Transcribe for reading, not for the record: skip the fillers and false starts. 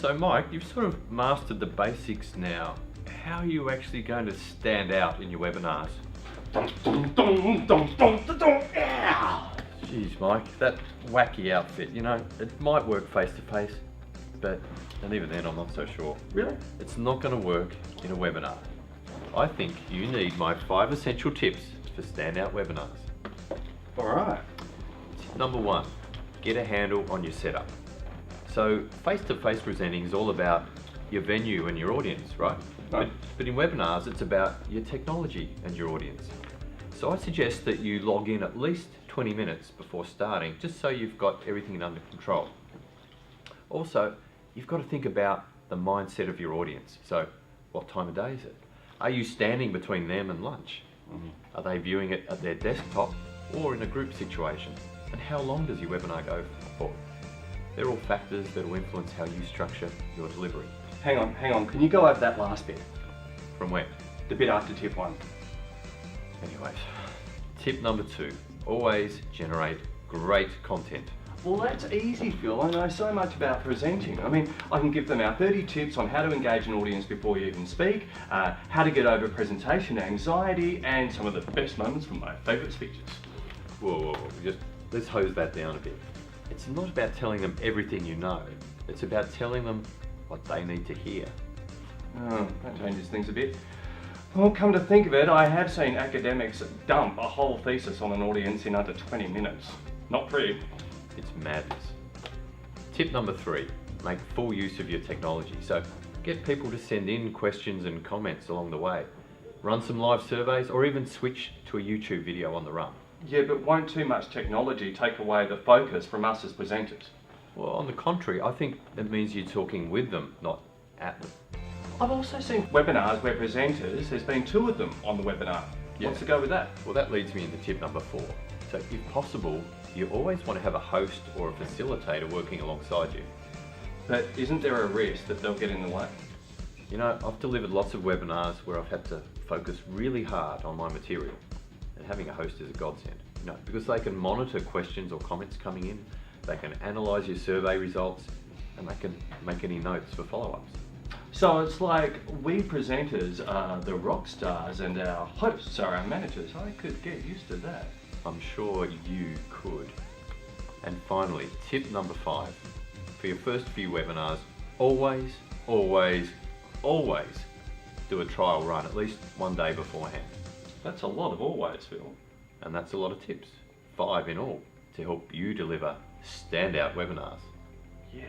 So Mike, you've sort of mastered the basics now. How are you actually going to stand out in your webinars? Jeez Mike, that wacky outfit, you know, it might work face to face, and even then I'm not so sure. Really? It's not going to work in a webinar. I think you need my 5 essential tips for standout webinars. Alright. Tip number 1, get a handle on your setup. So face-to-face presenting is all about your venue and your audience, right? Right. But in webinars, it's about your technology and your audience. So I suggest that you log in at least 20 minutes before starting, just so you've got everything under control. Also, you've got to think about the mindset of your audience. So what time of day is it? Are you standing between them and lunch? Are they viewing it at their desktop or in a group situation? And how long does your webinar go for? They're all factors that will influence how you structure your delivery. Hang on, can you go over that last bit? From where? The bit after tip 1. Anyways, tip number 2, always generate great content. Well, that's easy, Phil. I know so much about presenting. I mean, I can give them our 30 tips on how to engage an audience before you even speak, how to get over presentation anxiety, and some of the best moments from my favourite speeches. Whoa, just let's hose that down a bit. It's not about telling them everything you know. It's about telling them what they need to hear. Oh, that changes things a bit. Well, come to think of it, I have seen academics dump a whole thesis on an audience in under 20 minutes. Not pretty. It's madness. Tip number 3, make full use of your technology. So get people to send in questions and comments along the way. Run some live surveys or even switch to a YouTube video on the run. Yeah, but won't too much technology take away the focus from us as presenters? Well, on the contrary, I think it means you're talking with them, not at them. I've also seen webinars where presenters, there's been 2 of them on the webinar. Yeah. What's to go with that? Well, that leads me into tip number 4. So if possible, you always want to have a host or a facilitator working alongside you. But isn't there a risk that they'll get in the way? You know, I've delivered lots of webinars where I've had to focus really hard on my material, and having a host is a godsend. You know, because they can monitor questions or comments coming in, they can analyse your survey results, and they can make any notes for follow-ups. So it's like we presenters are the rock stars and our hosts are our managers. I could get used to that. I'm sure you could. And finally, tip number 5. For your first few webinars, always do a trial run at least one day beforehand. That's a lot of always, Phil. And that's a lot of tips, 5 in all, to help you deliver standout webinars. Yeah.